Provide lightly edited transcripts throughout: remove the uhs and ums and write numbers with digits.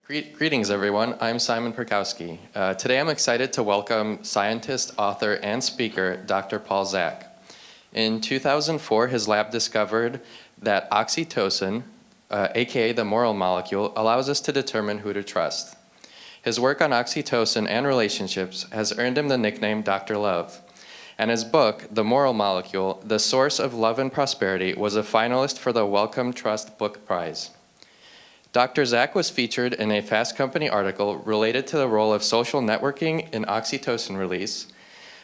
Greetings, everyone. I'm Simon Perkowski. Today I'm excited to welcome scientist, author, and speaker, Dr. Paul Zak. In 2004, his lab discovered that oxytocin, aka the moral molecule, allows us to determine who to trust. His work on oxytocin and relationships has earned him the nickname Dr. Love. And his book, The Moral Molecule, The Source of Love and Prosperity, was a finalist for the Wellcome Trust Book Prize. Dr. Zak was featured in a Fast Company article related to the role of social networking in oxytocin release,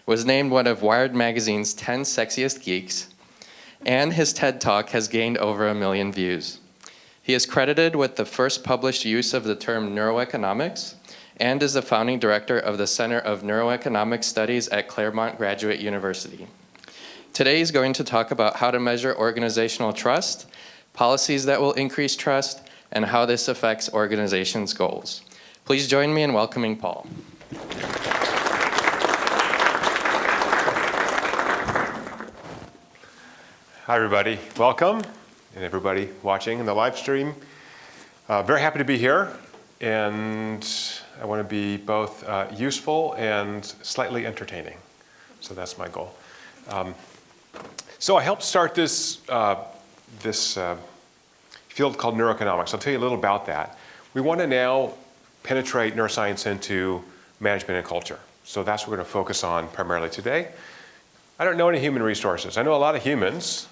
was named one of Wired Magazine's 10 Sexiest Geeks, and his TED Talk has gained over 1 million views. He is credited with the first published use of the term neuroeconomics and is the founding director of the Center of Neuroeconomics Studies at Claremont Graduate University. Today he's going to talk about how to measure organizational trust, policies that will increase trust, and how this affects organizations' goals. Please join me in welcoming Paul. Hi, everybody. Welcome, and everybody watching in the live stream. Very happy to be here, and I want to be both useful and slightly entertaining. So that's my goal. So I helped start this field called neuroeconomics. I'll tell you a little about that. We want to now penetrate neuroscience into management and culture. So that's what we're going to focus on primarily today. I don't know any human resources. I know a lot of humans.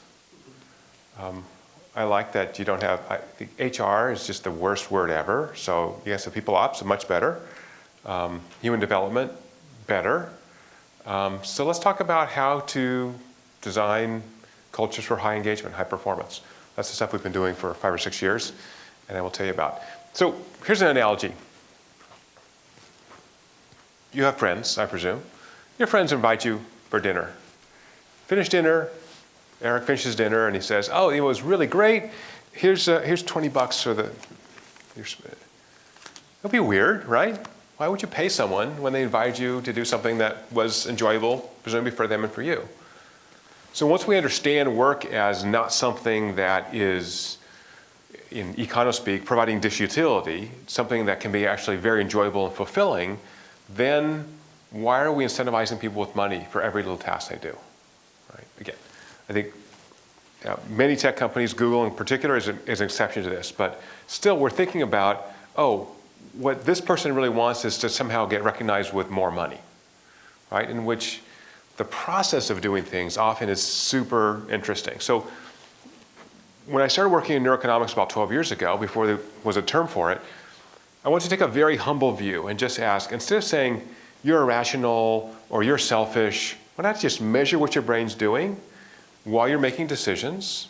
I like that you don't have, I think HR is just the worst word ever. So you guys have people ops, much better. Human development, better. So let's talk about how to design cultures for high engagement, high performance. That's the stuff we've been doing for 5 or 6 years, and I will tell you about. So here's an analogy. You have friends, I presume. Your friends invite you for dinner. Finish dinner, Eric finishes dinner, and he says, oh, it was really great. Here's $20 for the... It'll be weird, right? Why would you pay someone when they invited you to do something that was enjoyable, presumably for them and for you? So once we understand work as not something that is, in econo-speak, providing disutility, something that can be actually very enjoyable and fulfilling, then why are we incentivizing people with money for every little task they do? Right? Again, I think many tech companies, Google in particular, is an exception to this, but still we're thinking about, oh, what this person really wants is to somehow get recognized with more money, right? In which the process of doing things often is super interesting. So when I started working in neuroeconomics about 12 years ago, before there was a term for it, I wanted to take a very humble view and just ask, instead of saying you're irrational or you're selfish, why not just measure what your brain's doing while you're making decisions?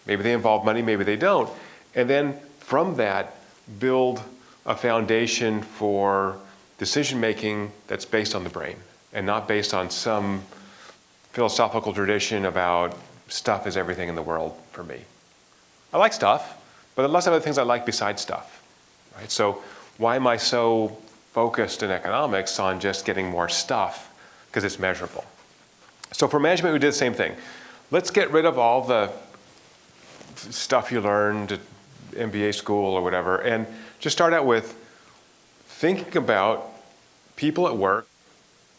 Maybe they involve money, maybe they don't. And then from that, build a foundation for decision making that's based on the brain, and not based on some philosophical tradition about stuff is everything in the world for me. I like stuff, but there are lots of other things I like besides stuff, right? So why am I so focused in economics on just getting more stuff? Because it's measurable. So for management, we did the same thing. Let's get rid of all the stuff you learned at MBA school or whatever, and just start out with thinking about people at work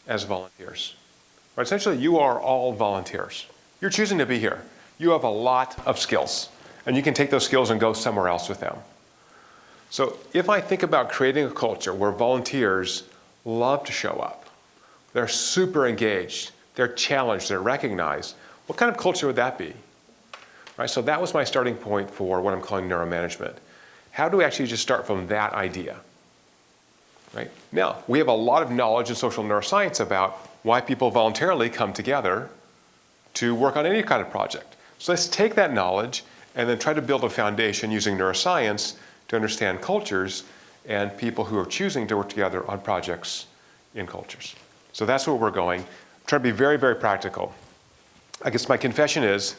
as volunteers. Right? Essentially, you are all volunteers. You're choosing to be here. You have a lot of skills, and you can take those skills and go somewhere else with them. So if I think about creating a culture where volunteers love to show up, they're super engaged, they're challenged, they're recognized, what kind of culture would that be? Right? So that was my starting point for what I'm calling neuromanagement. How do we actually just start from that idea? Right? Now, we have a lot of knowledge in social neuroscience about why people voluntarily come together to work on any kind of project. So let's take that knowledge and then try to build a foundation using neuroscience to understand cultures and people who are choosing to work together on projects in cultures. So that's where we're going. I'm trying to be very, very practical. I guess my confession is,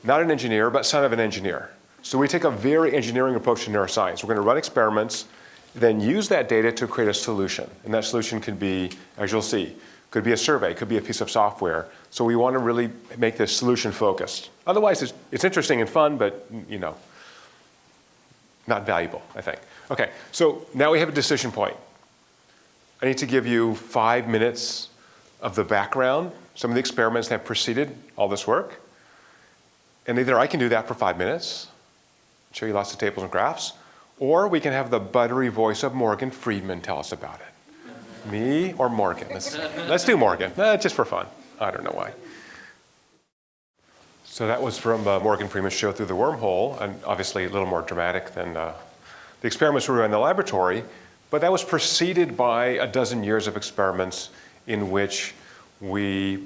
not an engineer, but son of an engineer. So we take a very engineering approach to neuroscience. We're going to run experiments, then use that data to create a solution. And that solution could be, as you'll see, could be a survey, could be a piece of software. So we want to really make this solution focused. Otherwise, it's interesting and fun, but not valuable, I think. Okay, so now we have a decision point. I need to give you 5 minutes of the background, some of the experiments that have preceded all this work. And either I can do that for 5 minutes, show you lots of tables and graphs, or we can have the buttery voice of Morgan Friedman tell us about it. Me or Morgan? Let's do Morgan, just for fun. I don't know why. So that was from Morgan Freeman's show Through the Wormhole, and obviously a little more dramatic than the experiments we were in the laboratory, but that was preceded by a dozen years of experiments in which we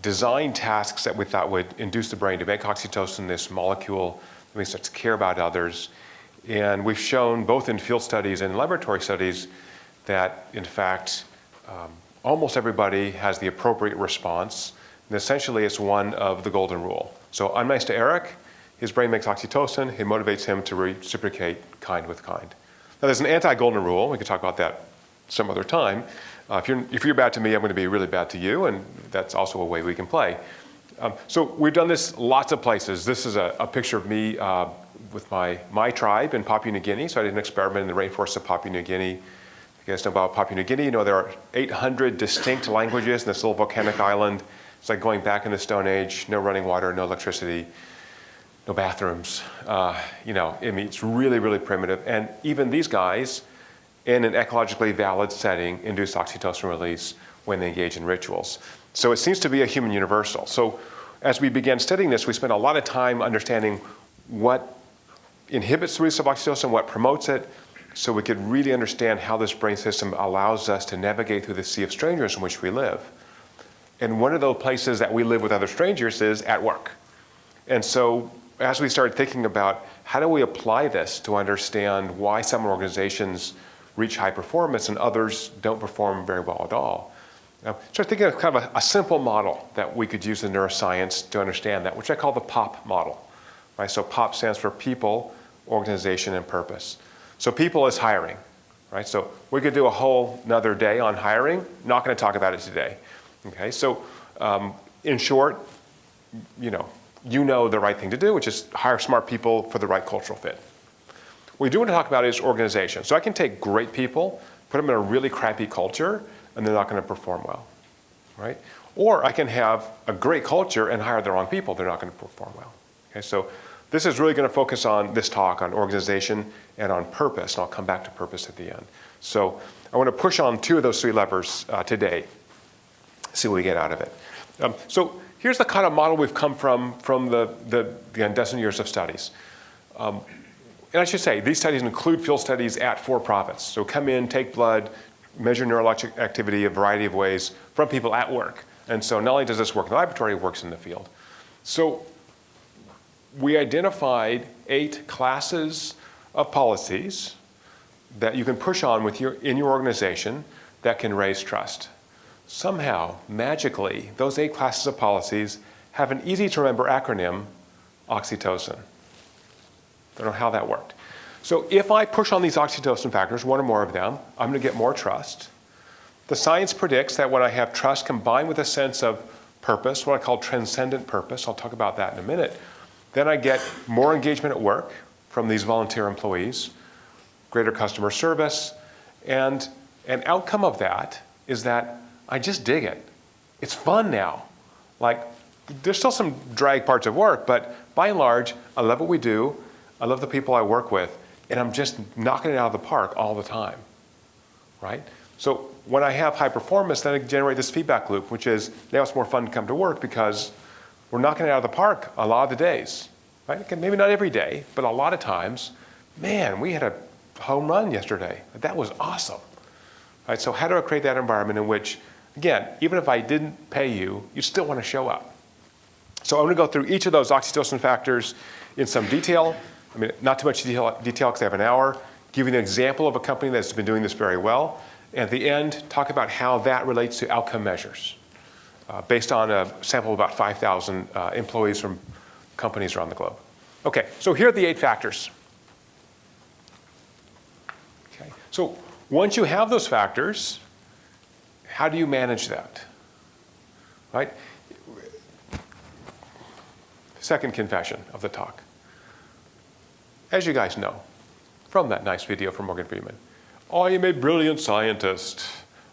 designed tasks that we thought would induce the brain to make oxytocin, this molecule that makes us care about others. And we've shown both in field studies and laboratory studies that, in fact, almost everybody has the appropriate response. And essentially, it's one of the golden rule. So I'm nice to Eric. His brain makes oxytocin. It motivates him to reciprocate kind with kind. Now, there's an anti-golden rule. We can talk about that some other time. If you're bad to me, I'm going to be really bad to you, and that's also a way we can play. So we've done this lots of places. This is a picture of me with my tribe in Papua New Guinea. So I did an experiment in the rainforests of Papua New Guinea. If you guys know about Papua New Guinea, you know there are 800 distinct languages in this little volcanic island. It's like going back in the Stone Age, no running water, no electricity, no bathrooms. It's really, really primitive. And even these guys, in an ecologically valid setting, induce oxytocin release when they engage in rituals. So it seems to be a human universal. So as we began studying this, we spent a lot of time understanding what inhibits the release of oxytocin, what promotes it, so we could really understand how this brain system allows us to navigate through the sea of strangers in which we live. And one of those places that we live with other strangers is at work. And so as we started thinking about how do we apply this to understand why some organizations reach high performance and others don't perform very well at all. So thinking of kind of a simple model that we could use in neuroscience to understand that, which I call the POP model. Right? So POP stands for people, organization, and purpose. So people is hiring. Right? So we could do a whole another day on hiring. Not going to talk about it today. Okay? So in short, you know the right thing to do, which is hire smart people for the right cultural fit. What we do want to talk about is organization. So I can take great people, put them in a really crappy culture, and they're not going to perform well, right? Or I can have a great culture and hire the wrong people. They're not going to perform well. Okay, so this is really going to focus on this talk on organization and on purpose, and I'll come back to purpose at the end. So I want to push on 2 of those 3 levers today, see what we get out of it. So here's the kind of model we've come from the dozen years of studies. And I should say, these studies include field studies at for-profits. So come in, take blood, measure neurologic activity a variety of ways from people at work. And so not only does this work in the laboratory, it works in the field. So we identified 8 classes of policies that you can push on in your organization that can raise trust. Somehow, magically, those 8 classes of policies have an easy-to-remember acronym, oxytocin. I don't know how that worked. So if I push on these oxytocin factors, 1 or more of them, I'm going to get more trust. The science predicts that when I have trust combined with a sense of purpose, what I call transcendent purpose, I'll talk about that in a minute, then I get more engagement at work from these volunteer employees, greater customer service, and an outcome of that is that I just dig it. It's fun now. Like, there's still some drag parts of work, but by and large, I love what we do. I love the people I work with, and I'm just knocking it out of the park all the time, right? So when I have high performance, then I generate this feedback loop, which is now it's more fun to come to work because we're knocking it out of the park a lot of the days, right? Okay, maybe not every day, but a lot of times, man, we had a home run yesterday. That was awesome, right? So how do I create that environment in which, again, even if I didn't pay you, you still want to show up? So I'm going to go through each of those oxytocin factors in some detail. I mean, not too much detail because I have an hour. Give you an example of a company that's been doing this very well. And at the end, talk about how that relates to outcome measures based on a sample of about 5,000 employees from companies around the globe. Okay, so here are the 8 factors. Okay, so once you have those factors, how do you manage that? Right? Second confession of the talk. As you guys know, from that nice video from Morgan Freeman. I am a brilliant scientist.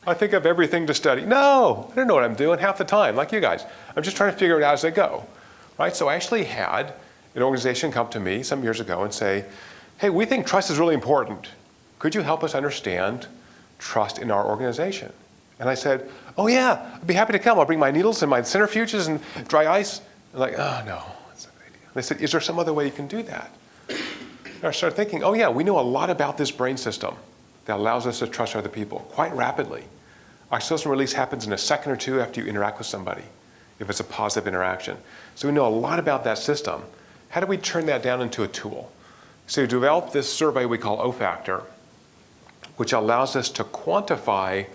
I think of everything to study. No, I don't know what I'm doing half the time, like you guys. I'm just trying to figure it out as I go, right? So I actually had an organization come to me some years ago and say, hey, we think trust is really important. Could you help us understand trust in our organization? And I said, oh yeah, I'd be happy to come. I'll bring my needles and my centrifuges and dry ice. I'm like, oh no, that's not a good idea. They said, is there some other way you can do that? And I started thinking, oh yeah, we know a lot about this brain system that allows us to trust other people quite rapidly. Oxytocin release happens in a second or two after you interact with somebody, if it's a positive interaction. So we know a lot about that system. How do we turn that down into a tool? So we developed this survey we call O-Factor, which allows us to quantify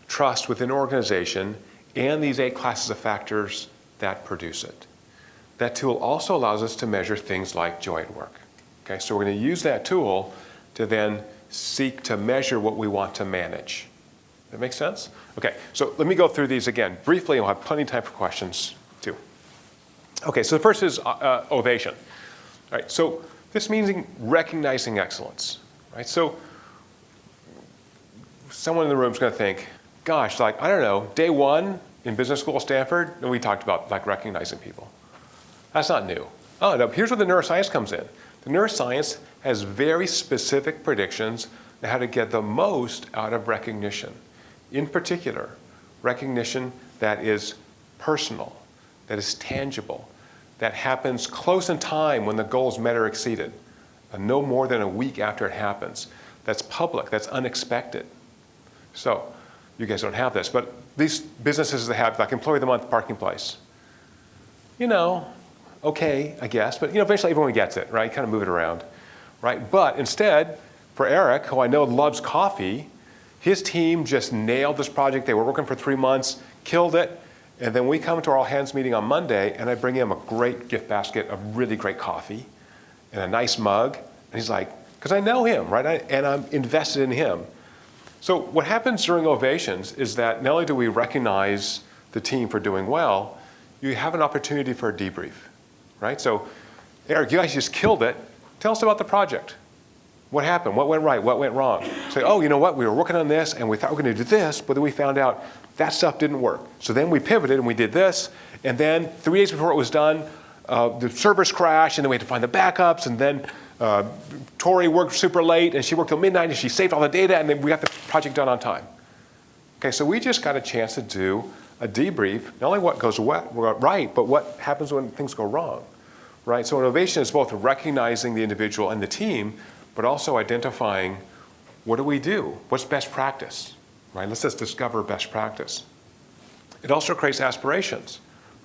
trust within an organization and these 8 classes of factors that produce it. That tool also allows us to measure things like joy at work. Okay, so we're going to use that tool to then seek to measure what we want to manage. That makes sense? Okay, so let me go through these again briefly, and we'll have plenty of time for questions too. Okay, so the first is ovation. All right, so this means recognizing excellence. Right, so someone in the room is going to think, gosh, like, I don't know, day 1 in business school at Stanford, and we talked about like recognizing people. That's not new. Oh, no, here's where the neuroscience comes in. The neuroscience has very specific predictions on how to get the most out of recognition. In particular, recognition that is personal, that is tangible, that happens close in time when the goal is met or exceeded, no more than a week after it happens. That's public, that's unexpected. So, you guys don't have this, but these businesses that have like Employee of the Month parking place, you know, okay, I guess, but you know, eventually everyone gets it, right? Kind of move it around, right? But instead, for Eric, who I know loves coffee, his team just nailed this project. They were working for 3 months, killed it, and then we come to our all-hands meeting on Monday, and I bring him a great gift basket of really great coffee and a nice mug, and he's like, because I know him, right? And I'm invested in him. So what happens during ovations is that not only do we recognize the team for doing well, you have an opportunity for a debrief, right? So, Eric, you guys just killed it. Tell us about the project. What happened? What went right? What went wrong? Say, oh, you know what? We were working on this, and we thought we were going to do this, but then we found out that stuff didn't work. So then we pivoted, and we did this, and then 3 days before it was done, the servers crashed, and then we had to find the backups, and then Tori worked super late, and she worked till midnight, and she saved all the data, and then we got the project done on time. Okay, so we just got a chance to do a debrief, not only what goes right, but what happens when things go wrong, right? So innovation is both recognizing the individual and the team, but also identifying what do we do? What's best practice, right? Let's just discover best practice. It also creates aspirations,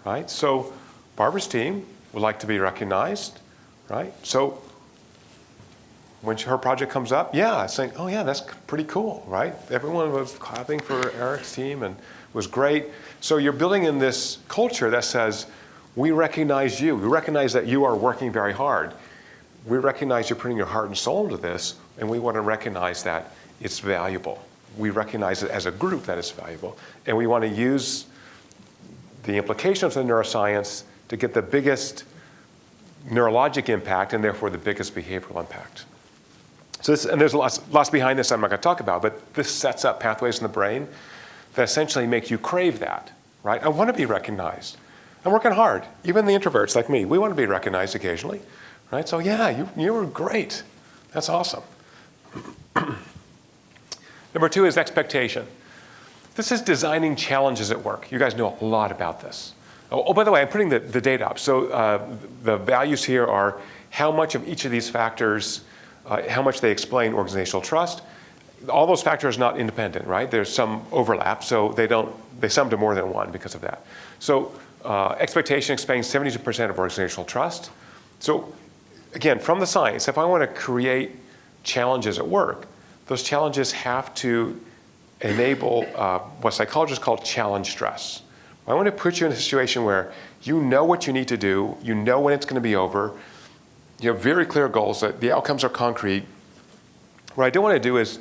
right? So Barbara's team would like to be recognized, right? So when her project comes up, yeah, saying, oh yeah, that's pretty cool, right? Everyone was clapping for Eric's team and it was great. So you're building in this culture that says, we recognize you. We recognize that you are working very hard. We recognize you're putting your heart and soul into this, and we want to recognize that it's valuable. We recognize it as a group that it's valuable, and we want to use the implications of neuroscience to get the biggest neurologic impact and therefore the biggest behavioral impact. So this, and there's lots behind this I'm not going to talk about, but this sets up pathways in the brain that essentially make you crave that, right? I want to be recognized. I'm working hard. Even the introverts like me, we want to be recognized occasionally, right? So yeah, you were great. That's awesome. Number 2 is expectation. This is designing challenges at work. You guys know a lot about this. Oh, by the way, I'm putting the data up. So the values here are how much of each of these factors, how much they explain organizational trust. All those factors are not independent, right? There's some overlap, so they sum to more than one because of that. So expectation explains 72% of organizational trust. So again, from the science, if I want to create challenges at work, those challenges have to enable what psychologists call challenge stress. I want to put you in a situation where you know what you need to do, you know when it's going to be over, you have very clear goals, that the outcomes are concrete. What I don't want to do is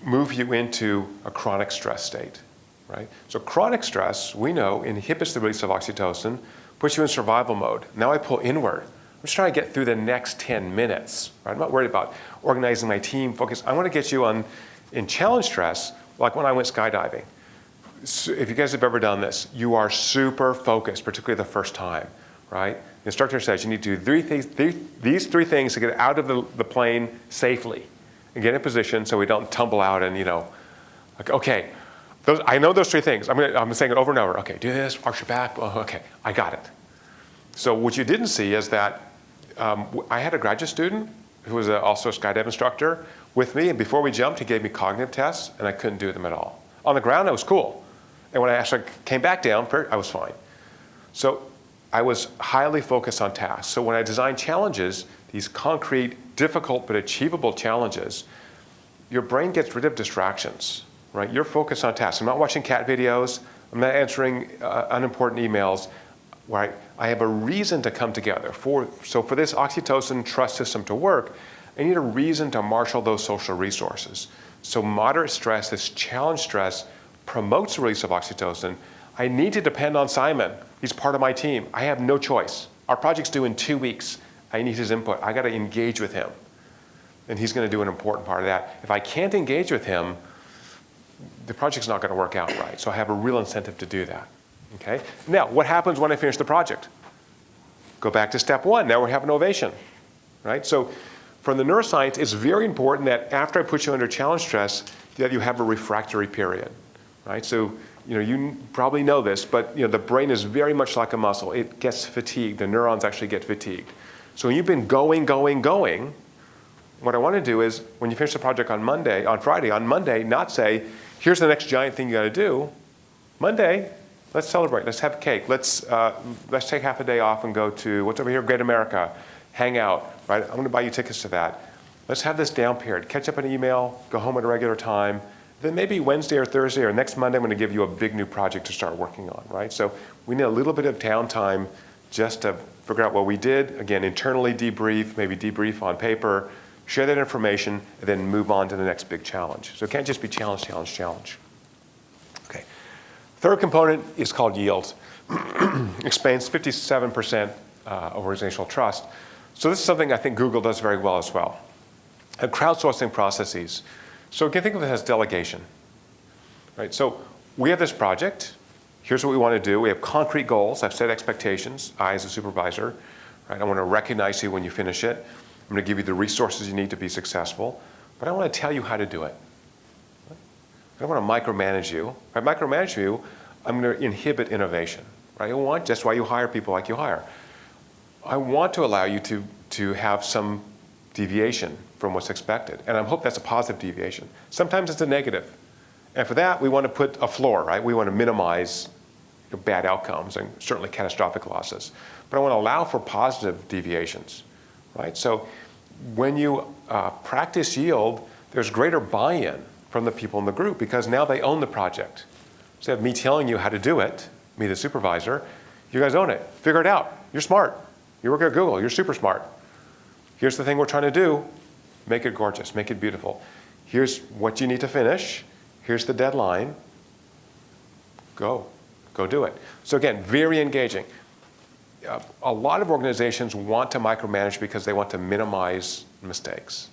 move you into a chronic stress state, right? So chronic stress, we know, inhibits the release of oxytocin, puts you in survival mode. Now I pull inward. just trying to get through the next 10 minutes. Right? I'm not worried about organizing my team, focus. I want to get you in challenge stress, like when I went skydiving. So if you guys have ever done this, you are super focused, particularly the first time, right? The instructor says you need to do these three things to get out of the plane safely and get in position so we don't tumble out and, like, okay, I know those three things. I'm saying it over and over. Okay, do this, arch your back. Oh, okay, I got it. So what you didn't see is that I had a graduate student who was also a skydive instructor with me, and before we jumped, he gave me cognitive tests, and I couldn't do them at all. On the ground, it was cool. And when I actually came back down, I was fine. So I was highly focused on tasks. So when I designed challenges, these concrete, difficult but achievable challenges, your brain gets rid of distractions, right? You're focused on tasks. I'm not watching cat videos. I'm not answering unimportant emails. Right? I have a reason to come together. So for this oxytocin trust system to work, I need a reason to marshal those social resources. So moderate stress, this challenge stress, promotes the release of oxytocin. I need to depend on Simon. He's part of my team. I have no choice. Our project's due in 2 weeks. I need his input. I got to engage with him. And he's going to do an important part of that. If I can't engage with him, the project's not going to work out right. So I have a real incentive to do that. Okay? Now, what happens when I finish the project? Go back to step one. Now we have an ovation. Right? So from the neuroscience, it's very important that after I put you under challenge stress, that you have a refractory period. Right? So you probably know this, but the brain is very much like a muscle. It gets fatigued. The neurons actually get fatigued. So when you've been going, what I want to do is when you finish the project on Monday, not say, here's the next giant thing you got to do. Monday, let's celebrate. Let's have cake. Let's take half a day off and go to what's over here, Great America, hang out. Right? I'm going to buy you tickets to that. Let's have this down period. Catch up an email. Go home at a regular time. Then maybe Wednesday or Thursday or next Monday, I'm going to give you a big new project to start working on. Right? So we need a little bit of downtime just to figure out what we did. Again, internally debrief, maybe debrief on paper, share that information, and then move on to the next big challenge. So it can't just be challenge. Okay. Third component is called yield. Explains 57% organizational trust. So this is something I think Google does very well as well. And crowdsourcing processes. So you can think of it as delegation. Right? So we have this project. Here's what we want to do. We have concrete goals. I've set expectations. I, as a supervisor, right? I want to recognize you when you finish it. I'm going to give you the resources you need to be successful. But I want to tell you how to do it. I don't want to micromanage you. If I micromanage you, I'm going to inhibit innovation. Right? That's why you hire people like you hire. I want to allow you to have some deviation from what's expected. And I hope that's a positive deviation. Sometimes it's a negative. And for that, we want to put a floor, right? We want to minimize bad outcomes and certainly catastrophic losses. But I want to allow for positive deviations, right? So when you practice yield, there's greater buy-in from the people in the group because now they own the project. Instead of me telling you how to do it, me the supervisor, you guys own it. Figure it out. You're smart. You work at Google. You're super smart. Here's the thing we're trying to do. Make it gorgeous. Make it beautiful. Here's what you need to finish. Here's the deadline. Go do it. So again, very engaging. A lot of organizations want to micromanage because they want to minimize mistakes.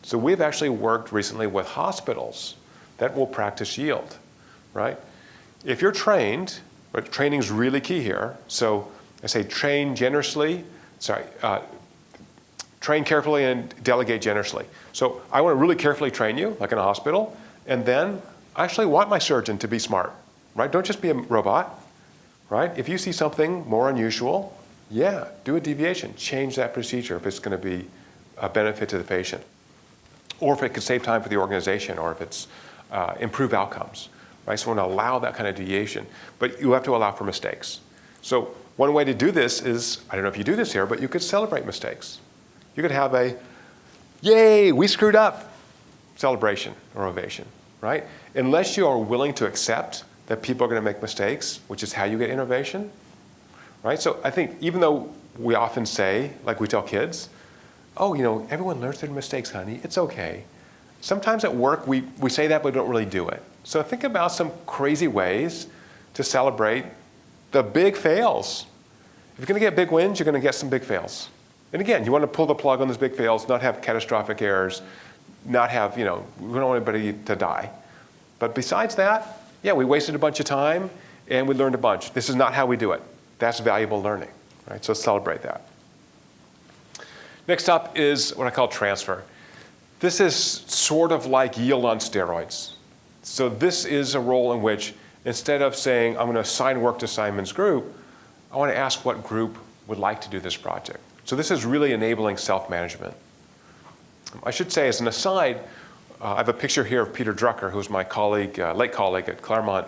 So we've actually worked recently with hospitals that will practice yield, right? If you're trained, but training is really key here. So I say train carefully and delegate generously. So I want to really carefully train you, like in a hospital, and then I actually want my surgeon to be smart, right? Don't just be a robot, right? If you see something more unusual, do a deviation. Change that procedure if it's going to be a benefit to the patient, or if it could save time for the organization, or if it's improve outcomes, right? So we want to allow that kind of deviation, but you have to allow for mistakes. So one way to do this is, I don't know if you do this here, but you could celebrate mistakes. You could have a, yay, we screwed up, celebration or ovation, right? Unless you are willing to accept that people are going to make mistakes, which is how you get innovation, right? So I think even though we often say, like we tell kids, oh, everyone learns their mistakes, honey, it's okay. Sometimes at work we say that, but we don't really do it. So think about some crazy ways to celebrate the big fails. If you're going to get big wins, you're going to get some big fails. And again, you want to pull the plug on those big fails, not have catastrophic errors, not have, we don't want anybody to die. But besides that, yeah, we wasted a bunch of time and we learned a bunch. This is not how we do it. That's valuable learning, right? So let's celebrate that. Next up is what I call transfer. This is sort of like yield on steroids. So this is a role in which instead of saying, I'm going to assign work to Simon's group, I want to ask what group would like to do this project. So this is really enabling self-management. I should say, as an aside, I have a picture here of Peter Drucker, who's my colleague, late colleague at Claremont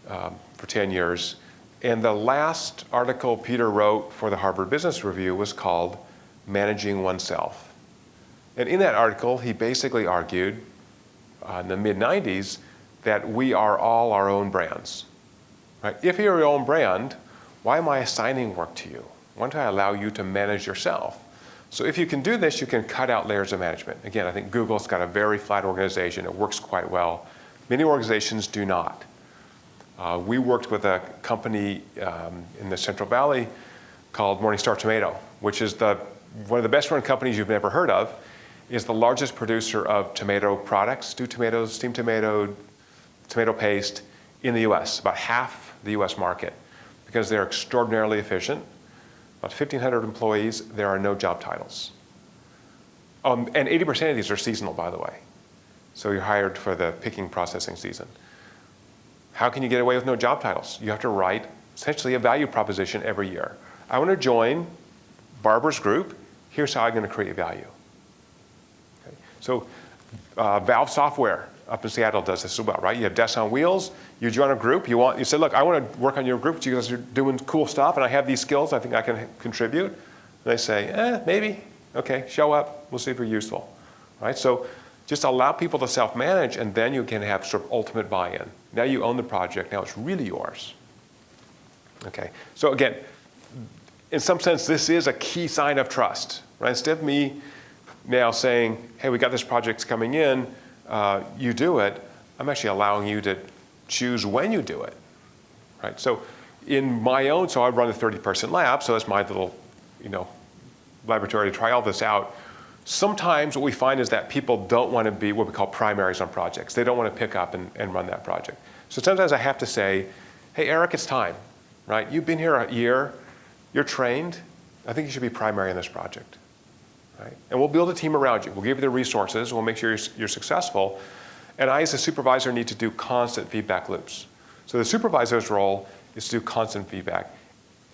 for 10 years. And the last article Peter wrote for the Harvard Business Review was called Managing Oneself. And in that article, he basically argued in the mid-90s that we are all our own brands. Right? If you're your own brand, why am I assigning work to you? Why don't I allow you to manage yourself? So if you can do this, you can cut out layers of management. Again, I think Google's got a very flat organization. It works quite well. Many organizations do not. We worked with a company in the Central Valley called Morningstar Tomato, which is one of the best run companies you've never heard of, is the largest producer of tomato products, stewed tomatoes, steamed tomato, tomato paste in the US, about half the US market, because they're extraordinarily efficient. About 1,500 employees, there are no job titles. And 80% of these are seasonal, by the way. So you're hired for the picking processing season. How can you get away with no job titles? You have to write essentially a value proposition every year. I want to join Barbara's group. Here's how I'm going to create value. Okay. So Valve Software up in Seattle does this as well, right? You have desks on wheels. You join a group. You say, look, I want to work on your group. You guys are doing cool stuff, and I have these skills. I think I can contribute. And they say, maybe. Okay, show up. We'll see if you're useful, right? So just allow people to self-manage, and then you can have sort of ultimate buy-in. Now you own the project. Now it's really yours. Okay. So again, in some sense, this is a key sign of trust, right? Instead of me now saying, hey, we got this project coming in, you do it, I'm actually allowing you to choose when you do it, right? So in my own, so I run a 30-person lab, so that's my little, laboratory to try all this out. Sometimes what we find is that people don't want to be what we call primaries on projects. They don't want to pick up and run that project. So sometimes I have to say, hey, Eric, it's time, right? You've been here a year, you're trained, I think you should be primary in this project. Right? And we'll build a team around you. We'll give you the resources. We'll make sure you're successful. And I, as a supervisor, need to do constant feedback loops. So the supervisor's role is to do constant feedback.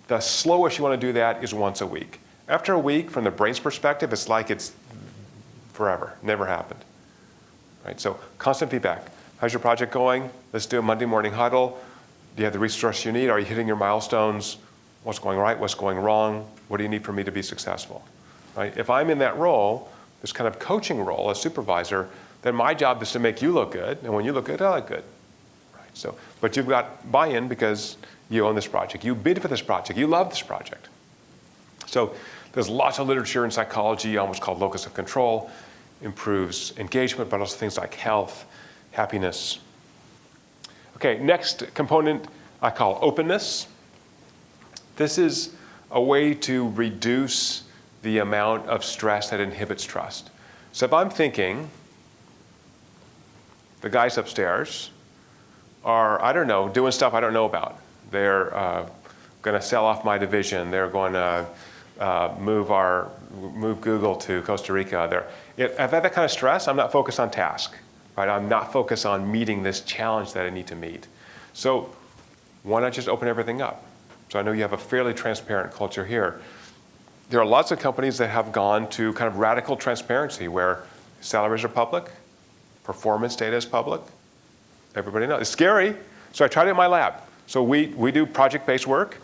The slowest you want to do that is once a week. After a week, from the brain's perspective, it's like it's forever. Never happened. Right? So constant feedback. How's your project going? Let's do a Monday morning huddle. Do you have the resources you need? Are you hitting your milestones? What's going right? What's going wrong? What do you need from me to be successful? Right? If I'm in that role, this kind of coaching role as supervisor, then my job is to make you look good, and when you look good, I look good. Right? So, but you've got buy-in because you own this project. You bid for this project. You love this project. So there's lots of literature in psychology, almost called locus of control, improves engagement, but also things like health, happiness. Okay, next component I call openness. This is a way to reduce the amount of stress that inhibits trust. So if I'm thinking the guys upstairs are, I don't know, doing stuff I don't know about. They're going to sell off my division. They're going to move Google to Costa Rica. If I have that kind of stress, I'm not focused on task. Right? I'm not focused on meeting this challenge that I need to meet. So why not just open everything up? So I know you have a fairly transparent culture here. There are lots of companies that have gone to kind of radical transparency where salaries are public, performance data is public. Everybody knows. It's scary. So I tried it in my lab. So we do project-based work.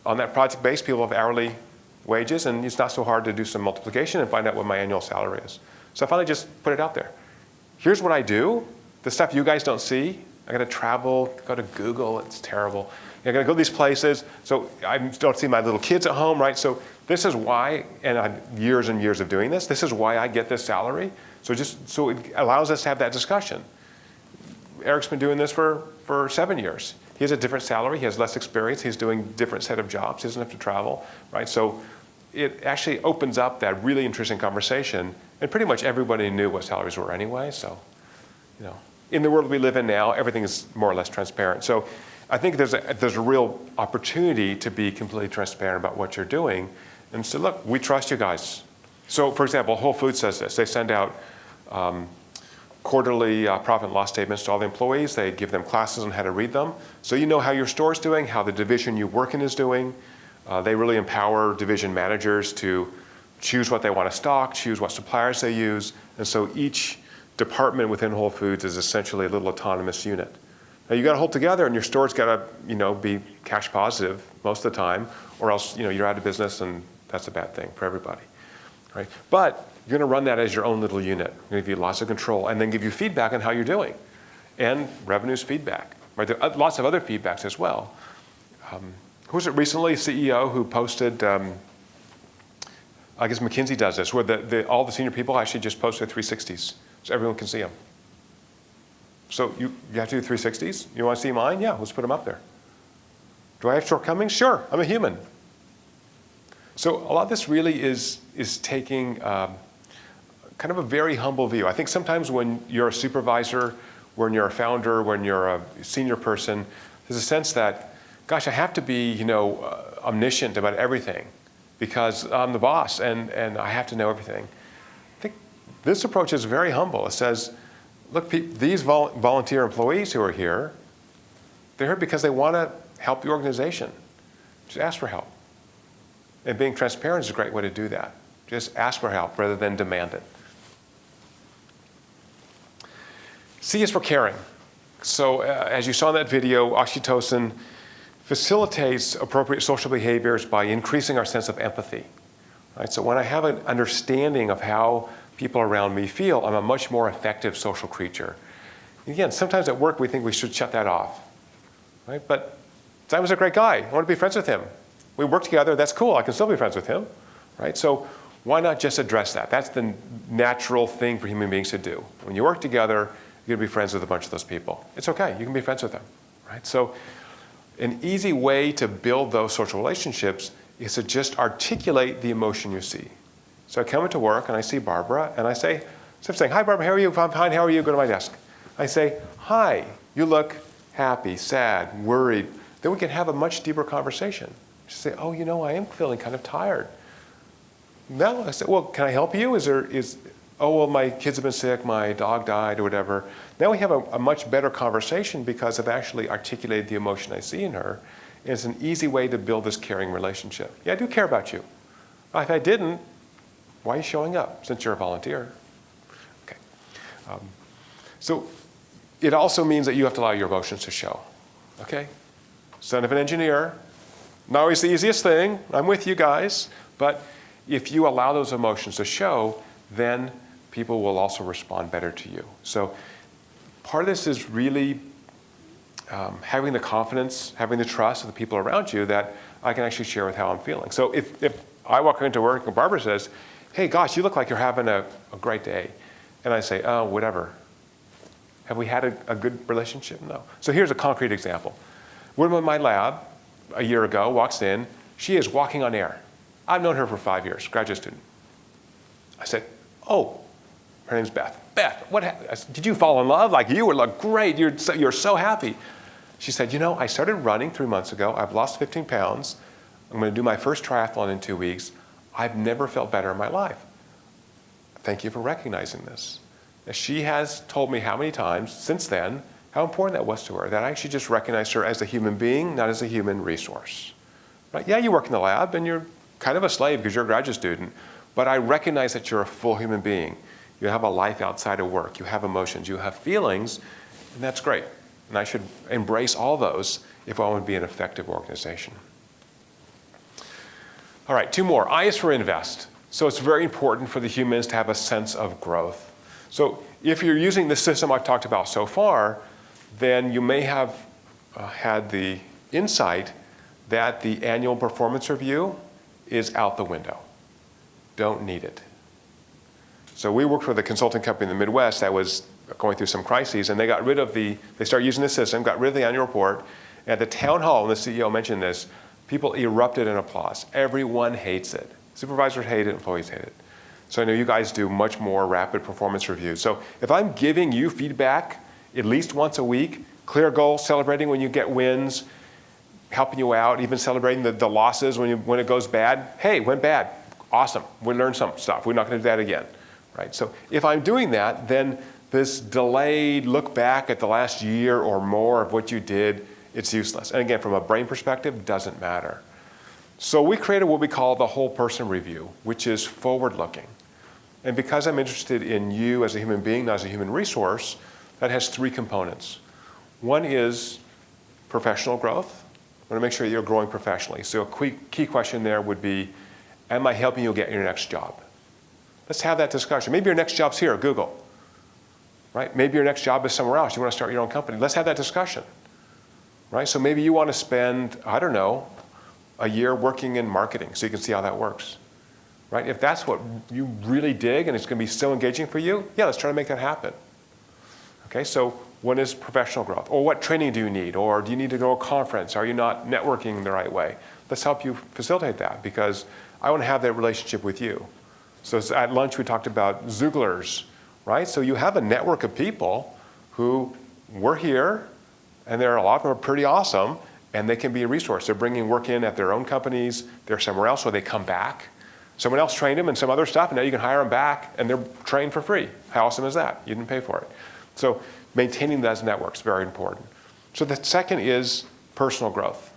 On that project base, people have hourly wages, and it's not so hard to do some multiplication and find out what my annual salary is. So I finally just put it out there. Here's what I do. The stuff you guys don't see. I got to travel, go to Google. It's terrible. I got to go to these places. So I don't see my little kids at home, right? So this is why, and I've years and years of doing this. This is why I get this salary. So it allows us to have that discussion. Eric's been doing this for 7 years. He has a different salary. He has less experience. He's doing a different set of jobs. He doesn't have to travel, right? So it actually opens up that really interesting conversation. And pretty much everybody knew what salaries were anyway. So, in the world we live in now, everything is more or less transparent. So I think there's a real opportunity to be completely transparent about what you're doing and say, look, we trust you guys. So, for example, Whole Foods says this. They send out quarterly profit and loss statements to all the employees. They give them classes on how to read them. So you know how your store is doing, how the division you work in is doing. They really empower division managers to choose what they want to stock, choose what suppliers they use. And so each department within Whole Foods is essentially a little autonomous unit. Now you got to hold together, and your store's got to, be cash positive most of the time, or else, you're out of business, and that's a bad thing for everybody, right? But you're going to run that as your own little unit. You're going to give you lots of control, and then give you feedback on how you're doing, and revenues feedback, right? There are lots of other feedbacks as well. Who was it recently? CEO who posted. I guess McKinsey does this, where all the senior people actually just post their 360s, so everyone can see them. So you have to do 360s? You want to see mine? Yeah, let's put them up there. Do I have shortcomings? Sure, I'm a human. So a lot of this really is taking kind of a very humble view. I think sometimes when you're a supervisor, when you're a founder, when you're a senior person, there's a sense that, gosh, I have to be, omniscient about everything because I'm the boss and I have to know everything. I think this approach is very humble. It says, look, these volunteer employees who are here, they're here because they want to help the organization. Just ask for help. And being transparent is a great way to do that. Just ask for help rather than demand it. C is for caring. So as you saw in that video, oxytocin facilitates appropriate social behaviors by increasing our sense of empathy. Right? So when I have an understanding of how people around me feel, I'm a much more effective social creature. Again, sometimes at work we think we should shut that off. Right? But Simon's a great guy. I want to be friends with him. We work together, that's cool. I can still be friends with him. Right? So why not just address that? That's the natural thing for human beings to do. When you work together, you're going to be friends with a bunch of those people. It's okay, you can be friends with them. Right? So an easy way to build those social relationships is to just articulate the emotion you see. So I come into work and I see Barbara and I say, instead of saying, hi Barbara, how are you? I'm fine, how are you? Go to my desk. I say, hi, you look happy, sad, worried. Then we can have a much deeper conversation. Just say, oh, I am feeling kind of tired. Now I say, well, can I help you? Oh, well, my kids have been sick, my dog died or whatever. Now we have a much better conversation because I've actually articulated the emotion I see in her. And it's an easy way to build this caring relationship. Yeah, I do care about you. If I didn't, why are you showing up since you're a volunteer? Okay. So it also means that you have to allow your emotions to show. Okay? Son of an engineer, not always the easiest thing. I'm with you guys. But if you allow those emotions to show, then people will also respond better to you. So part of this is really having the confidence, having the trust of the people around you that I can actually share with how I'm feeling. So if I walk into work and Barbara says, hey, gosh, you look like you're having a great day. And I say, oh, whatever. Have we had a good relationship? No. So here's a concrete example. Woman in my lab a year ago walks in. She is walking on air. I've known her for 5 years, graduate student. I said, oh, her name's Beth. Beth, what happened? I said, did you fall in love? Like you look great. You're so happy. She said, I started running 3 months ago. I've lost 15 pounds. I'm going to do my first triathlon in 2 weeks. I've never felt better in my life. Thank you for recognizing this. Now, she has told me how many times since then how important that was to her, that I actually just recognized her as a human being, not as a human resource. Right? Yeah, you work in the lab and you're kind of a slave because you're a graduate student, but I recognize that you're a full human being. You have a life outside of work. You have emotions. You have feelings, and that's great. And I should embrace all those if I want to be an effective organization. All right, 2 more. I is for invest. So it's very important for the humans to have a sense of growth. So if you're using the system I've talked about so far, then you may have had the insight that the annual performance review is out the window. Don't need it. So we worked with a consulting company in the Midwest that was going through some crises, and they started using the system, got rid of the annual report. At the town hall, and the CEO mentioned this, people erupted in applause. Everyone hates it. Supervisors hate it, employees hate it. So I know you guys do much more rapid performance reviews. So if I'm giving you feedback at least once a week, clear goals, celebrating when you get wins, helping you out, even celebrating the losses when it goes bad. Hey, went bad. Awesome. We learned some stuff. We're not going to do that again. Right? So if I'm doing that, then this delayed look back at the last year or more of what you did, it's useless. And again, from a brain perspective, it doesn't matter. So we created what we call the whole person review, which is forward-looking. And because I'm interested in you as a human being, not as a human resource, that has three components. One is professional growth. I want to make sure you're growing professionally. So a key question there would be, am I helping you get your next job? Let's have that discussion. Maybe your next job's here at Google, right? Maybe your next job is somewhere else. You want to start your own company. Let's have that discussion, right? So maybe you want to spend, I don't know, a year working in marketing so you can see how that works, right? If that's what you really dig and it's going to be so engaging for you, yeah, let's try to make that happen. Okay, so what is professional growth? Or what training do you need? Or do you need to go to a conference? Are you not networking the right way? Let's help you facilitate that because I want to have that relationship with you. So at lunch we talked about Zooglers, right? So you have a network of people who were here, and there are a lot of them are pretty awesome, and they can be a resource. They're bringing work in at their own companies. They're somewhere else, so they come back. Someone else trained them in some other stuff, and now you can hire them back, and they're trained for free. How awesome is that? You didn't pay for it. So maintaining those networks is very important. So the second is personal growth.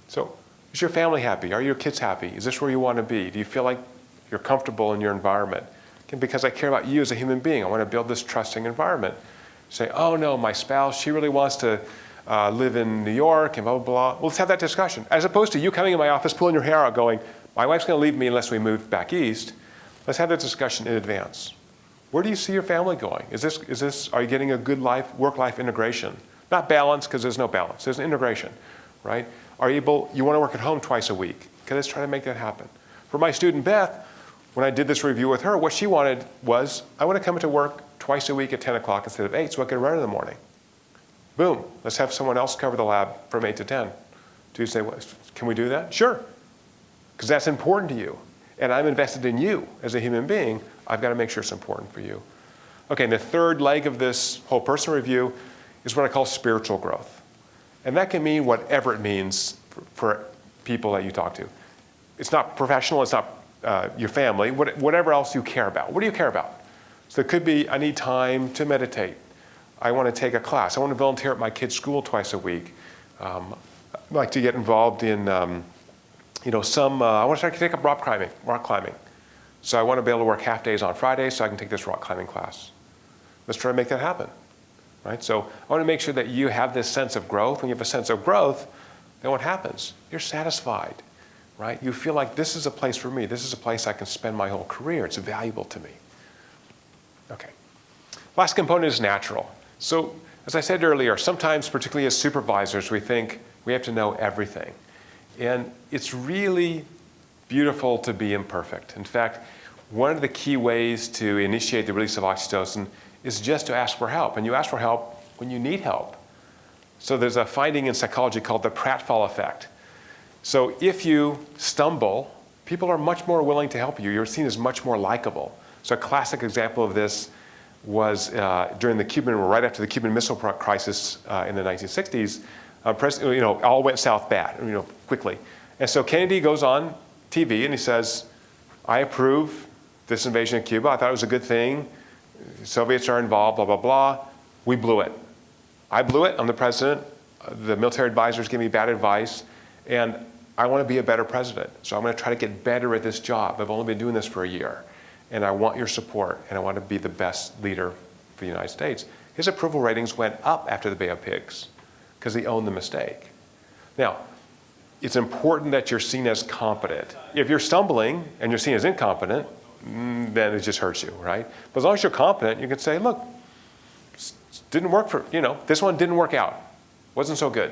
So is your family happy? Are your kids happy? Is this where you want to be? Do you feel like you're comfortable in your environment? Again, because I care about you as a human being. I want to build this trusting environment. Say, oh no, my spouse, she really wants to live in New York and blah, blah, blah. Well, let's have that discussion. As opposed to you coming in my office, pulling your hair out going, my wife's going to leave me unless we move back east. Let's have that discussion in advance. Where do you see your family going? Are you getting a good work-life integration? Not balance, because there's no balance. There's an integration, right? You want to work at home twice a week? Okay, let's try to make that happen. For my student Beth, when I did this review with her, what she wanted was, I want to come into work twice a week at 10 o'clock instead of 8 so I can run in the morning. Boom, let's have someone else cover the lab from 8 to 10. Do you say, well, can we do that? Sure, because that's important to you. And I'm invested in you as a human being. I've got to make sure it's important for you. Okay, and the third leg of this whole person review is what I call spiritual growth. And that can mean whatever it means for people that you talk to. It's not professional, it's not your family, whatever else you care about. What do you care about? So it could be, I need time to meditate. I want to take a class. I want to volunteer at my kid's school twice a week. I'd like to get involved in, I want to start to take up rock climbing. So I want to be able to work half days on Fridays so I can take this rock climbing class. Let's try to make that happen, right? So I want to make sure that you have this sense of growth. When you have a sense of growth, then what happens? You're satisfied, right? You feel like this is a place for me. This is a place I can spend my whole career. It's valuable to me. Okay. Last component is natural. So as I said earlier, sometimes, particularly as supervisors, we think we have to know everything. And it's really beautiful to be imperfect. In fact, one of the key ways to initiate the release of oxytocin is just to ask for help. And you ask for help when you need help. So there's a finding in psychology called the pratfall effect. So if you stumble, people are much more willing to help you. You're seen as much more likable. So a classic example of this was right after the Cuban Missile Crisis in the 1960s. All went south bad, quickly. And so Kennedy goes on TV and he says, I approve this invasion of Cuba. I thought it was a good thing. Soviets are involved, blah, blah, blah. We blew it. I blew it. I'm the president. The military advisors give me bad advice. And I want to be a better president. So I'm going to try to get better at this job. I've only been doing this for a year. And I want your support. And I want to be the best leader for the United States. His approval ratings went up after the Bay of Pigs because he owned the mistake. Now, it's important that you're seen as competent. If you're stumbling and you're seen as incompetent, then it just hurts you, right? But as long as you're competent, you can say, look, didn't work this one didn't work out. Wasn't so good.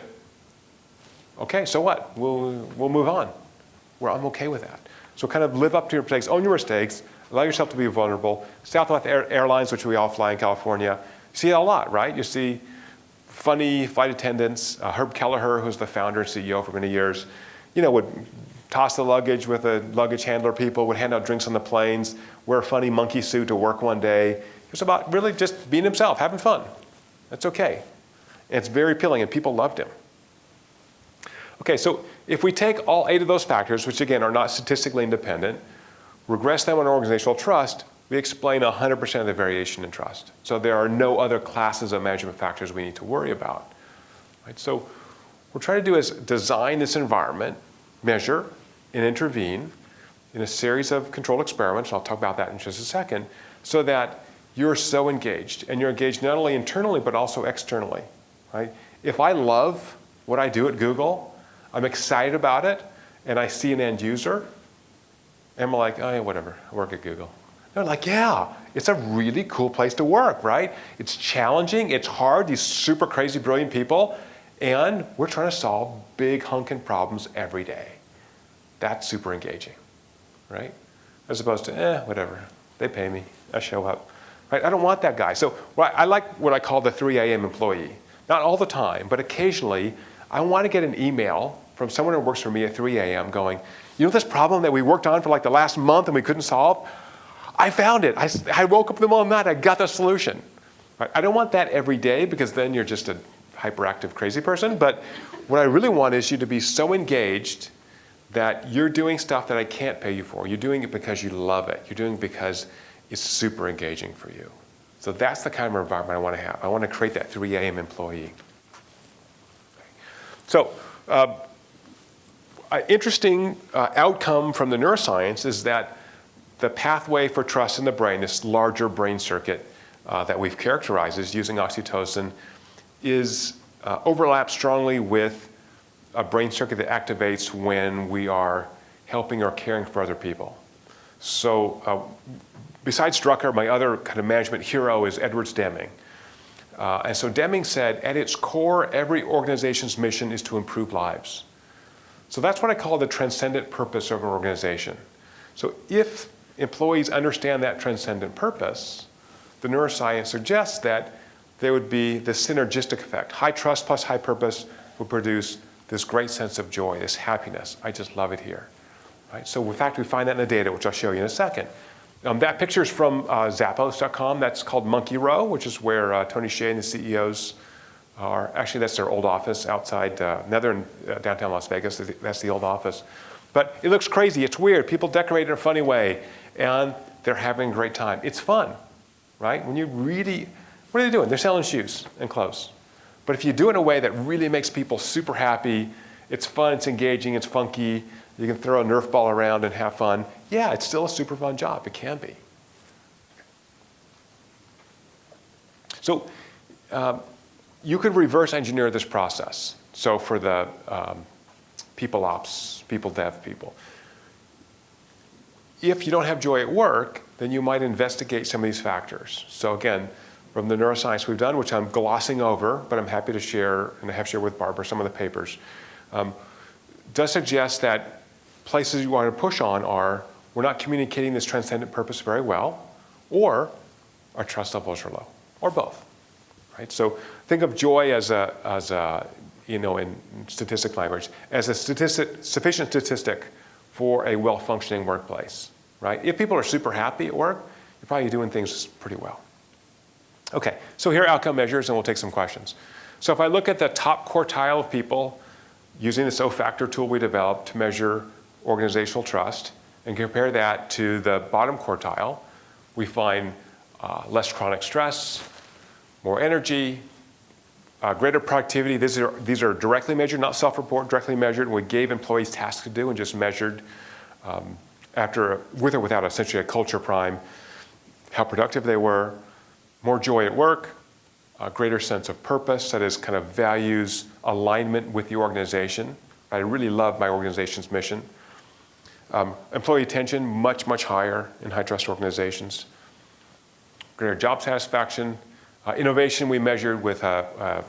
Okay, so what? We'll move on. I'm okay with that. So kind of live up to your mistakes, own your mistakes, allow yourself to be vulnerable. Southwest Airlines, which we all fly in California, you see it a lot, right? You see funny flight attendants. Herb Kelleher, who's the founder and CEO for many years, would toss the luggage with the luggage handler people, would hand out drinks on the planes, wear a funny monkey suit to work one day. It was about really just being himself, having fun. That's okay. And it's very appealing, and people loved him. Okay, so if we take all 8 of those factors, which again are not statistically independent, regress them on organizational trust, we explain 100% of the variation in trust. So there are no other classes of management factors we need to worry about. Right? So what we're trying to do is design this environment, measure, and intervene in a series of controlled experiments, and I'll talk about that in just a second, so that you're so engaged, and you're engaged not only internally but also externally. Right? If I love what I do at Google, I'm excited about it, and I see an end user, and I'm like, oh yeah, whatever, I work at Google. They're like, yeah, it's a really cool place to work, right? It's challenging, it's hard, these super crazy, brilliant people, and we're trying to solve big hunkin' problems every day. That's super engaging, right? As opposed to, whatever, they pay me, I show up. Right? I don't want that guy. So I like what I call the 3 a.m. employee. Not all the time, but occasionally, I want to get an email from someone who works for me at 3 a.m. going, you know this problem that we worked on for like the last month and we couldn't solve? I found it. I woke up in the middle of the night, I got the solution. Right? I don't want that every day because then you're just a hyperactive, crazy person. But what I really want is you to be so engaged that you're doing stuff that I can't pay you for. You're doing it because you love it. You're doing it because it's super engaging for you. So that's the kind of environment I want to have. I want to create that 3 a.m. employee. So an interesting outcome from the neuroscience is that the pathway for trust in the brain, this larger brain circuit that we've characterized as using oxytocin, is overlaps strongly with a brain circuit that activates when we are helping or caring for other people. So besides Drucker, my other kind of management hero is Edwards Deming. And so Deming said, at its core, every organization's mission is to improve lives. So that's what I call the transcendent purpose of an organization. So if employees understand that transcendent purpose, the neuroscience suggests that there would be this synergistic effect. High trust plus high purpose will produce this great sense of joy, this happiness. I just love it here. Right? So in fact, we find that in the data, which I'll show you in a second. That picture is from Zappos.com. That's called Monkey Row, which is where Tony Hsieh and the CEOs are. Actually, that's their old office outside, now they're in downtown Las Vegas. That's the old office. But it looks crazy. It's weird. People decorate in a funny way, and they're having a great time. It's fun, right? When you really, what are they doing? They're selling shoes and clothes. But if you do it in a way that really makes people super happy, it's fun, it's engaging, it's funky, you can throw a Nerf ball around and have fun, yeah, it's still a super fun job. It can be. So you could reverse engineer this process. So for the people ops, people dev people. If you don't have joy at work, then you might investigate some of these factors. So again, from the neuroscience we've done, which I'm glossing over, but I'm happy to share, and I have shared with Barbara some of the papers, does suggest that places you want to push on are we're not communicating this transcendent purpose very well, or our trust levels are low, or both. Right? So think of joy as a in statistic language, as a sufficient statistic for a well-functioning workplace. Right? If people are super happy at work, you're probably doing things pretty well. Okay, so here are outcome measures, and we'll take some questions. So if I look at the top quartile of people using this O-factor tool we developed to measure organizational trust and compare that to the bottom quartile, we find less chronic stress, more energy, greater productivity. These are directly measured, not self-report, directly measured. We gave employees tasks to do and just measured with or without essentially a culture prime how productive they were. More joy at work, a greater sense of purpose, that is kind of values alignment with the organization. I really love my organization's mission. Employee retention, much, much higher in high trust organizations. Greater job satisfaction. Innovation we measured with a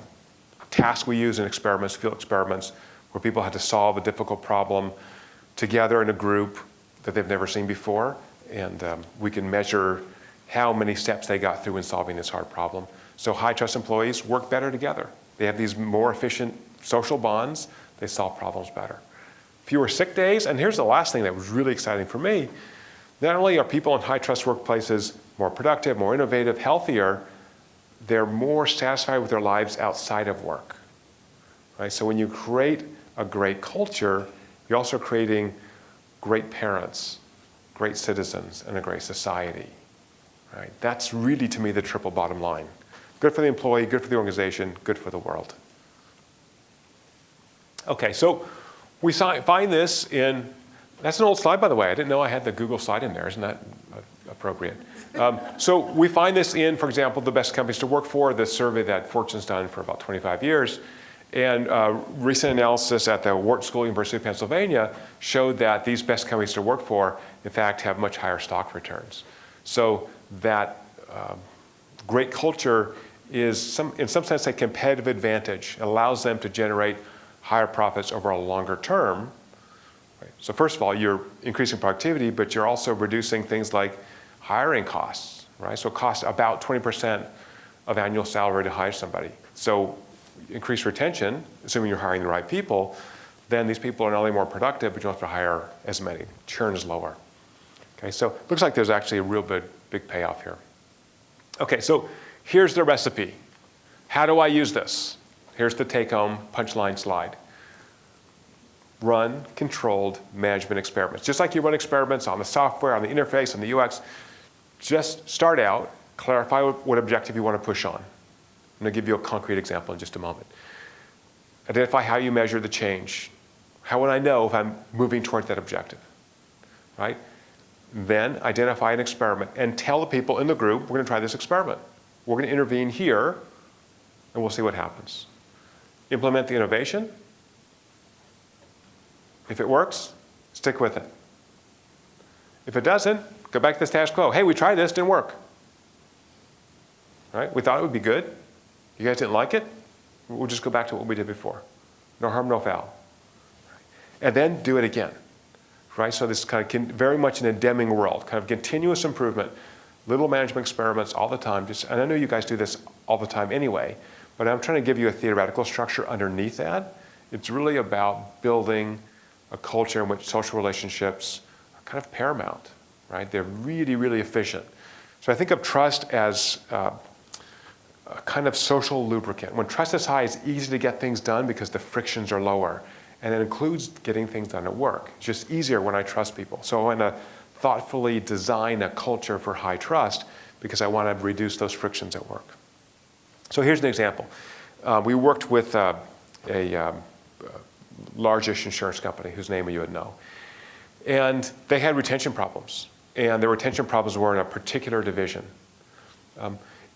task we use in experiments, field experiments, where people had to solve a difficult problem together in a group that they've never seen before. And we can measure how many steps they got through in solving this hard problem. So high trust employees work better together. They have these more efficient social bonds. They solve problems better. fewer sick days. And here's the last thing that was really exciting for me. Not only are people in high trust workplaces more productive, more innovative, healthier, they're more satisfied with their lives outside of work. Right? So when you create a great culture, you're also creating great parents, great citizens, and a great society. Right? That's really, to me, the triple bottom line. Good for the employee, good for the organization, good for the world. Okay, so we find this in, that's an old slide, by the way. I didn't know I had the Google slide in there. Isn't that appropriate? So we find this in, for example, the best companies to work for, the survey that Fortune's done for about 25 years. And recent analysis at the Wharton School, University of Pennsylvania, showed that these best companies to work for, in fact, have much higher stock returns. So that great culture is, in some sense, a competitive advantage. It allows them to generate higher profits over a longer term. Right? So first of all, you're increasing productivity, but you're also reducing things like hiring costs. Right? So it costs about 20% of annual salary to hire somebody. So increase retention, assuming you're hiring the right people, then these people are not only more productive, but you don't have to hire as many. Churn is lower. Okay, so it looks like there's actually a real big payoff here. Okay, so here's the recipe. How do I use this? Here's the take-home punchline slide. Run controlled management experiments. Just like you run experiments on the software, on the interface, on the UX, just start out, clarify what objective you want to push on. I'm going to give you a concrete example in just a moment. Identify how you measure the change. How would I know if I'm moving towards that objective? Right? Then identify an experiment and tell the people in the group, we're going to try this experiment. We're going to intervene here, and we'll see what happens. Implement the innovation. If it works, stick with it. If it doesn't, go back to the status quo. Hey, we tried this, didn't work. Right? We thought it would be good. You guys didn't like it? We'll just go back to what we did before. No harm, no foul. And then do it again. Right? So this is kind of very much an endemic world, kind of continuous improvement, little management experiments all the time. And I know you guys do this all the time anyway, but I'm trying to give you a theoretical structure underneath that. It's really about building a culture in which social relationships are kind of paramount. Right? They're really, really efficient. So I think of trust as a kind of social lubricant. When trust is high, it's easy to get things done because the frictions are lower. And it includes getting things done at work. It's just easier when I trust people. So I want to thoughtfully design a culture for high trust because I want to reduce those frictions at work. So here's an example. We worked with a large-ish insurance company whose name you would know. And they had retention problems. And their retention problems were in a particular division.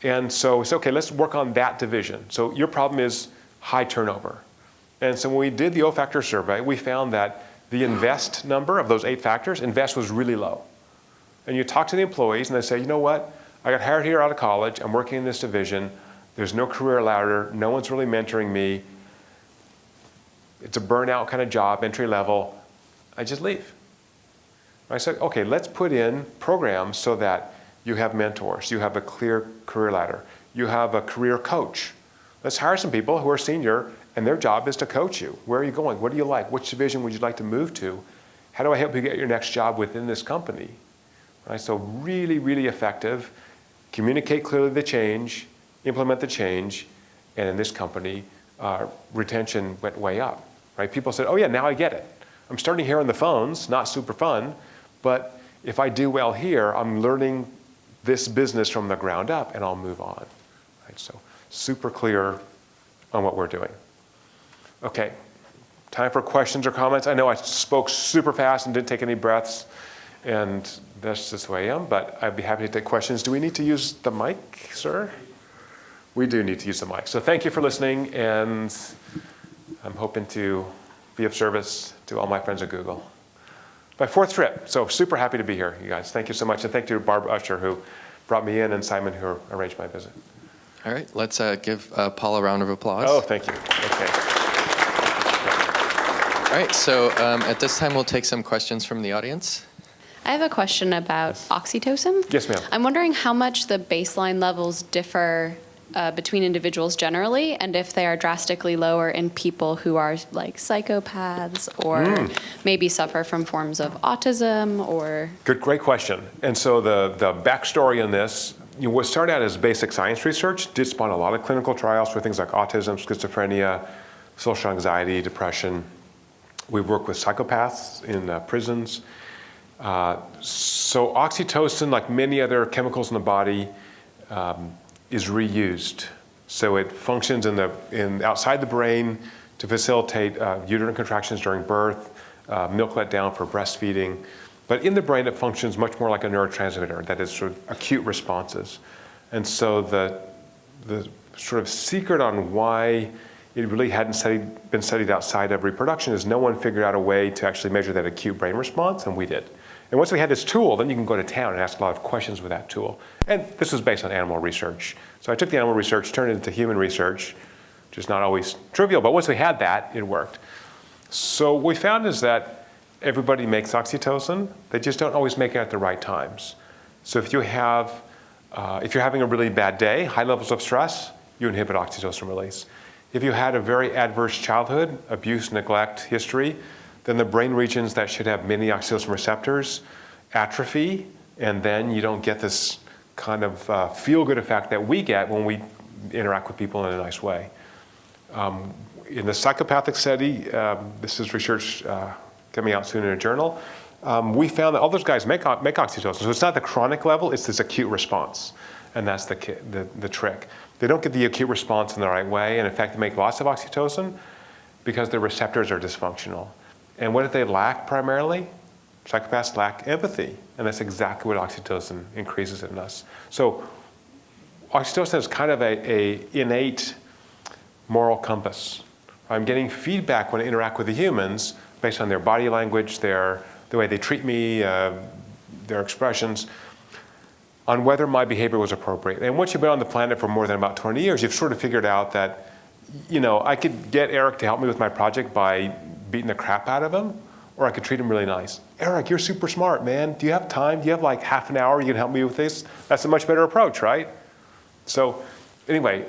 And so we said, okay, let's work on that division. So your problem is high turnover. And so when we did the O-factor survey, we found that the invest number of those 8 factors, invest was really low. And you talk to the employees and they say, you know what? I got hired here out of college. I'm working in this division. There's no career ladder. No one's really mentoring me. It's a burnout kind of job, entry level. I just leave. I said, okay, let's put in programs so that you have mentors. You have a clear career ladder. You have a career coach. Let's hire some people who are senior and their job is to coach you. Where are you going? What do you like? Which division would you like to move to? How do I help you get your next job within this company? Right? So really, really effective. Communicate clearly the change, implement the change, and in this company, retention went way up. Right? People said, oh yeah, now I get it. I'm starting here on the phones, not super fun, but if I do well here, I'm learning this business from the ground up and I'll move on. Right? So super clear on what we're doing. Okay, time for questions or comments. I know I spoke super fast and didn't take any breaths, and that's just the way I am, but I'd be happy to take questions. Do we need to use the mic, sir? We do need to use the mic. So thank you for listening, and I'm hoping to be of service to all my friends at Google. My 4th trip, so super happy to be here, you guys. Thank you so much, and thank you to Barb Usher, who brought me in, and Simon, who arranged my visit. All right, let's give Paul a round of applause. Oh, thank you. Okay. All right, so at this time, we'll take some questions from the audience. I have a question about oxytocin. Yes, ma'am. I'm wondering how much the baseline levels differ between individuals generally, and if they are drastically lower in people who are like psychopaths or maybe suffer from forms of autism or... Great question. And so the backstory on this, what started out as basic science research did spawn a lot of clinical trials for things like autism, schizophrenia, social anxiety, depression. We've worked with psychopaths in prisons. So oxytocin, like many other chemicals in the body, is reused. So it functions outside the brain to facilitate uterine contractions during birth, milk letdown for breastfeeding. But in the brain, it functions much more like a neurotransmitter, that is sort of acute responses. And so the sort of secret on why it really hadn't been studied outside of reproduction is no one figured out a way to actually measure that acute brain response, and we did. And once we had this tool, then you can go to town and ask a lot of questions with that tool. And this was based on animal research. So I took the animal research, turned it into human research, which is not always trivial, but once we had that, it worked. So what we found is that everybody makes oxytocin, they just don't always make it at the right times. So if you're having a really bad day, high levels of stress, you inhibit oxytocin release. If you had a very adverse childhood, abuse, neglect, history, then the brain regions that should have many oxytocin receptors atrophy, and then you don't get this kind of feel-good effect that we get when we interact with people in a nice way. In the psychopathic study, this is research coming out soon in a journal, we found that all those guys make oxytocin. So it's not the chronic level, it's this acute response. And that's the trick. They don't get the acute response in the right way, and in fact, they make lots of oxytocin because their receptors are dysfunctional. And what do they lack primarily? Psychopaths lack empathy, and that's exactly what oxytocin increases in us. So oxytocin is kind of a innate moral compass. I'm getting feedback when I interact with the humans based on their body language, the way they treat me, their expressions, on whether my behavior was appropriate. And once you've been on the planet for more than about 20 years, you've sort of figured out that, I could get Eric to help me with my project by beating the crap out of him, or I could treat him really nice. Eric, you're super smart, man. Do you have time? Do you have like half an hour you can help me with this? That's a much better approach, right? So anyway,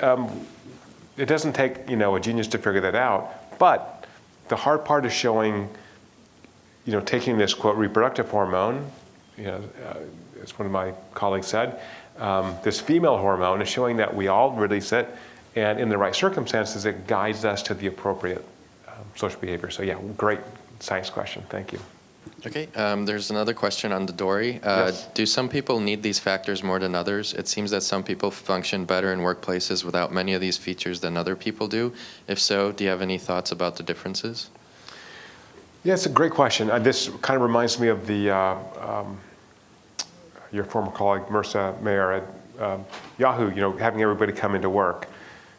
it doesn't take, a genius to figure that out, but the hard part is showing, taking this, quote, reproductive hormone, as one of my colleagues said, this female hormone is showing that we all release it, and in the right circumstances, it guides us to the appropriate social behavior. So yeah, great science question. Thank you. Okay, there's another question on the Dory. Yes. Do some people need these factors more than others? It seems that some people function better in workplaces without many of these features than other people do. If so, do you have any thoughts about the differences? Yeah, it's a great question. This kind of reminds me of your former colleague, Marissa Mayer at Yahoo, having everybody come into work.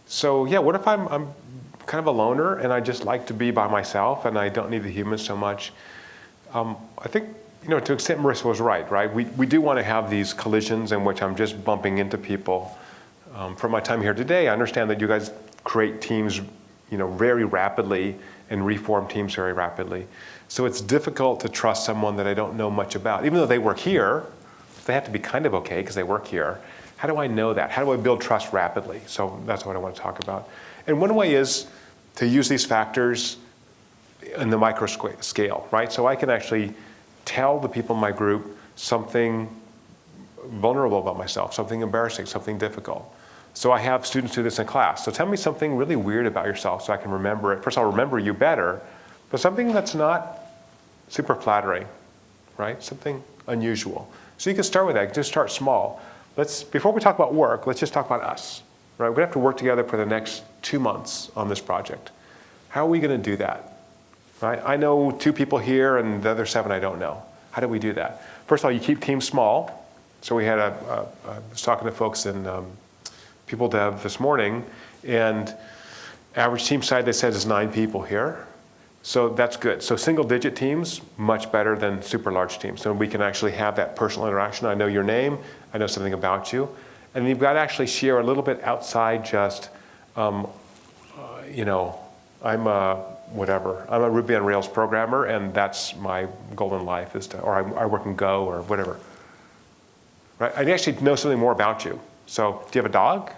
So yeah, what if I'm kind of a loner and I just like to be by myself and I don't need the humans so much? I think, to an extent Marissa was right? We do want to have these collisions in which I'm just bumping into people. From my time here today, I understand that you guys create teams, very rapidly and reform teams very rapidly. So it's difficult to trust someone that I don't know much about. Even though they work here, they have to be kind of okay because they work here. How do I know that? How do I build trust rapidly? So that's what I want to talk about. And one way is to use these factors in the micro scale, right? So I can actually tell the people in my group something vulnerable about myself, something embarrassing, something difficult. So I have students do this in class. So tell me something really weird about yourself so I can remember it. First, I'll remember you better, but something that's not super flattering, right? Something unusual. So you can start with that. Just start small. Before we talk about work, let's just talk about us, right? We're going to have to work together for the next 2 months on this project. How are we going to do that, right? I know 2 people here and the other 7 I don't know. How do we do that? First of all, you keep teams small. So we had I was talking to folks in People Dev this morning, and average team size, they said, is 9 people here. So that's good. So single-digit teams, much better than super large teams. So we can actually have that personal interaction. I know your name. I know something about you. And you've got to actually share a little bit outside just, I'm a Ruby on Rails programmer, and that's my goal in life or I work in Go or whatever. Right? I actually know something more about you. So do you have a dog?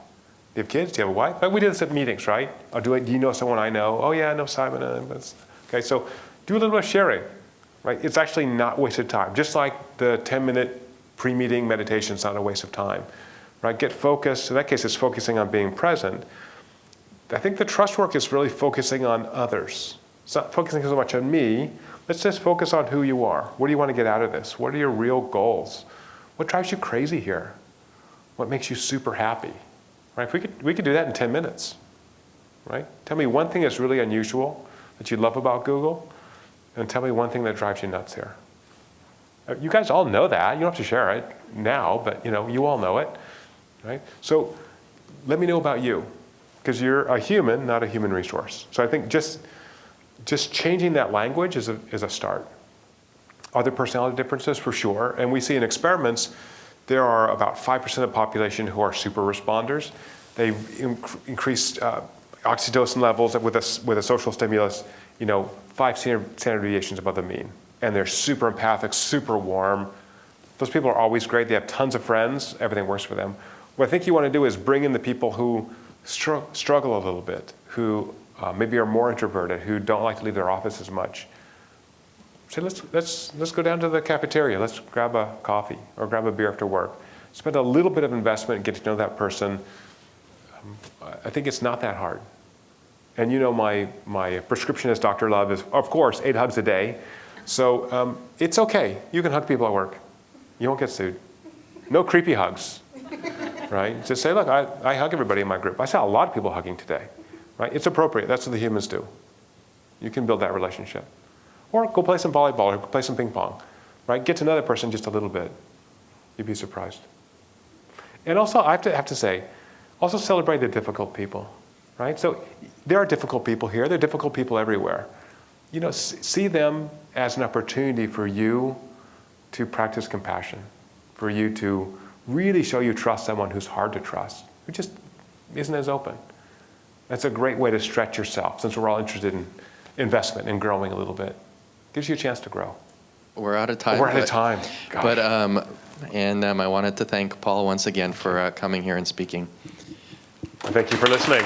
Do you have kids? Do you have a wife? Like we do this at meetings, right? Or do you know someone I know? Oh yeah, I know Simon. Okay, so do a little bit of sharing, right? It's actually not wasted time. Just like the 10-minute pre-meeting meditation is not a waste of time, right? Get focused. In that case, it's focusing on being present. I think the trust work is really focusing on others. It's not focusing so much on me. Let's just focus on who you are. What do you want to get out of this? What are your real goals? What drives you crazy here? What makes you super happy? Right? If we could do that in 10 minutes, right? Tell me one thing that's really unusual that you love about Google, and tell me one thing that drives you nuts here. You guys all know that. You don't have to share it now, but you all know it, right? So let me know about you, because you're a human, not a human resource. So I think just changing that language is a start. Are there personality differences? For sure. And we see in experiments, there are about 5% of the population who are super responders. They increased oxytocin levels with a social stimulus, 5 standard deviations above the mean. And they're super empathic, super warm. Those people are always great. They have tons of friends. Everything works for them. What I think you want to do is bring in the people who struggle a little bit, who maybe are more introverted, who don't like to leave their office as much. Say, let's go down to the cafeteria. Let's grab a coffee or grab a beer after work. Spend a little bit of investment and get to know that person. I think it's not that hard. And my prescription as Dr. Love is, of course, 8 hugs a day. So it's okay. You can hug people at work. You won't get sued. No creepy hugs, right? Just say, look, I hug everybody in my group. I saw a lot of people hugging today, right? It's appropriate. That's what the humans do. You can build that relationship. Or go play some volleyball or play some ping pong, right? Get to know that person just a little bit. You'd be surprised. And also, I have to say, also celebrate the difficult people, right? So there are difficult people here. There are difficult people everywhere. See them as an opportunity for you to practice compassion, for you to really show you trust someone who's hard to trust, who just isn't as open. That's a great way to stretch yourself, since we're all interested in investment and growing a little bit. Gives you a chance to grow. We're out of time. We're out of time. Gosh. But I wanted to thank Paul once again for coming here and speaking. Thank you for listening.